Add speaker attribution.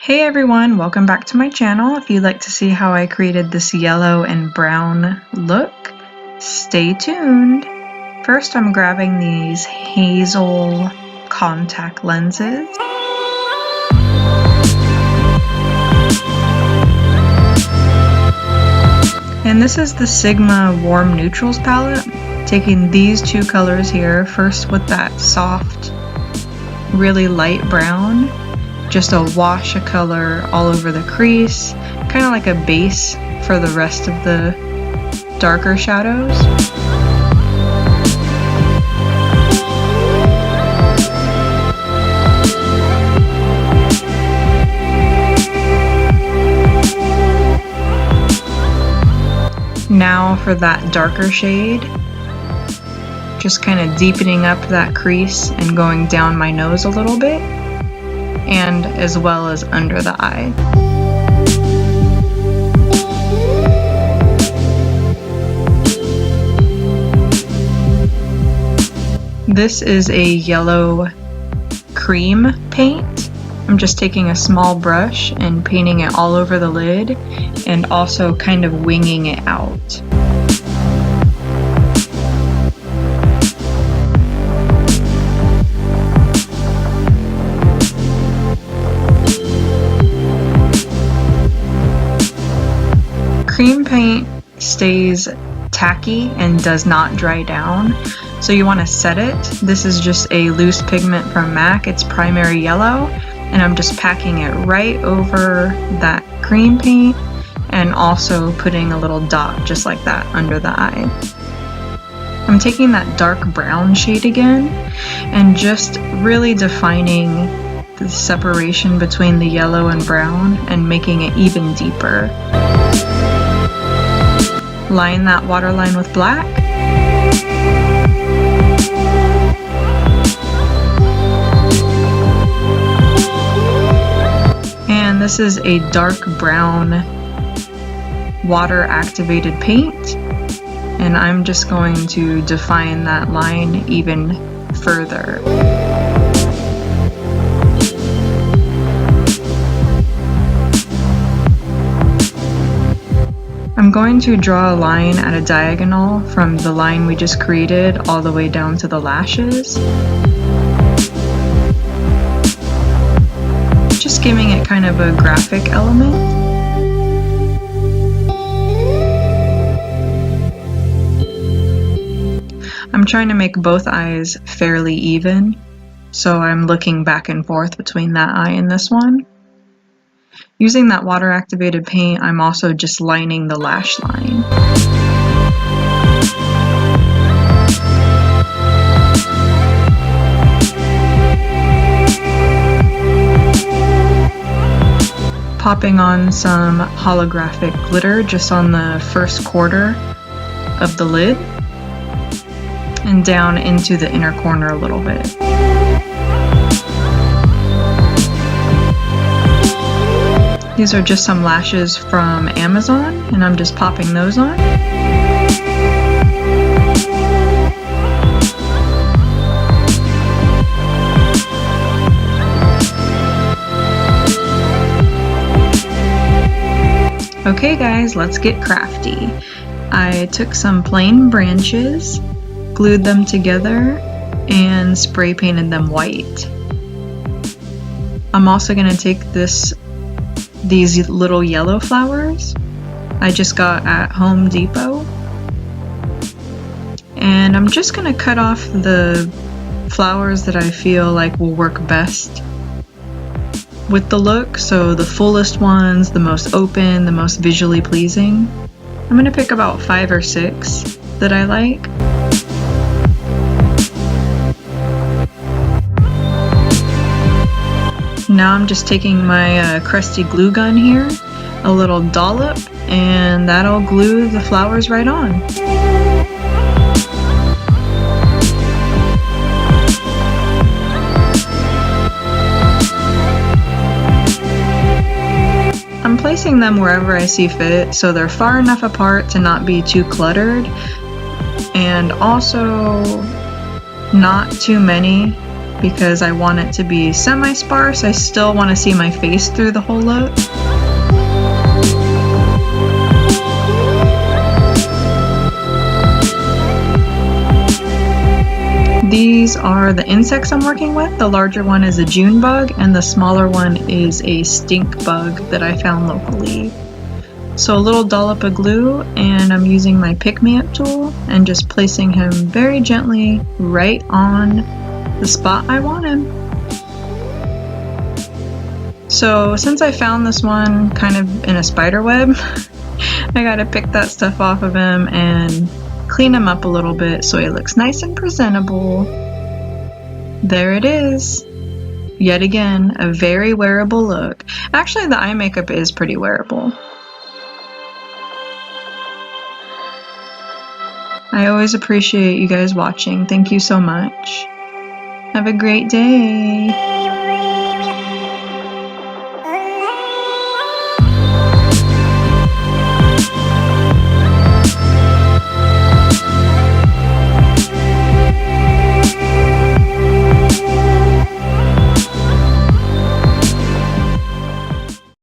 Speaker 1: Hey everyone, welcome back to my channel. If you'd like to see how I created this yellow and brown look, stay tuned. First, I'm grabbing these hazel contact lenses. And this is the Sigma Warm Neutrals palette. Taking these two colors here, first with that soft, really light brown. Just a wash of color all over the crease, kind of like a base for the rest of the darker shadows. Now for that darker shade, just kind of deepening up that crease and going down my nose a little bit, and as well as under the eye. This is a yellow cream paint. I'm just taking a small brush and painting it all over the lid and also kind of winging it out. Cream paint stays tacky and does not dry down, so you want to set it. This is just a loose pigment from MAC. It's primary yellow, and I'm just packing it right over that cream paint and also putting a little dot just like that under the eye. I'm taking that dark brown shade again and just really defining the separation between the yellow and brown and making it even deeper. Line that waterline with black. And this is a dark brown water activated paint, and I'm just going to define that line even further. I'm going to draw a line at a diagonal from the line we just created all the way down to the lashes. Just giving it kind of a graphic element. I'm trying to make both eyes fairly even, so I'm looking back and forth between that eye and this one. Using that water activated paint, I'm also just lining the lash line. Popping on some holographic glitter just on the first quarter of the lid and down into the inner corner a little bit. These are just some lashes from Amazon, and I'm just popping those on. Okay guys, let's get crafty. I took some plain branches, glued them together, and spray painted them white. I'm also going to take these little yellow flowers I just got at Home Depot, and I'm just gonna cut off the flowers that I feel like will work best with the look, so the fullest ones, the most open, the most visually pleasing. I'm gonna pick about 5 or 6 that I like. Now I'm just taking my crusty glue gun here, a little dollop, and that'll glue the flowers right on. I'm placing them wherever I see fit, so they're far enough apart to not be too cluttered, and also not too many because I want it to be semi-sparse. I still want to see my face through the whole look. These are the insects I'm working with. The larger one is a June bug and the smaller one is a stink bug that I found locally. So a little dollop of glue, and I'm using my pick-me-up tool and just placing him very gently right on the spot I want him. So since I found this one kind of in a spider web, I gotta pick that stuff off of him and clean him up a little bit so he looks nice and presentable. There it is. Yet again, a very wearable look. Actually, the eye makeup is pretty wearable. I always appreciate you guys watching. Thank you so much. Have a great day.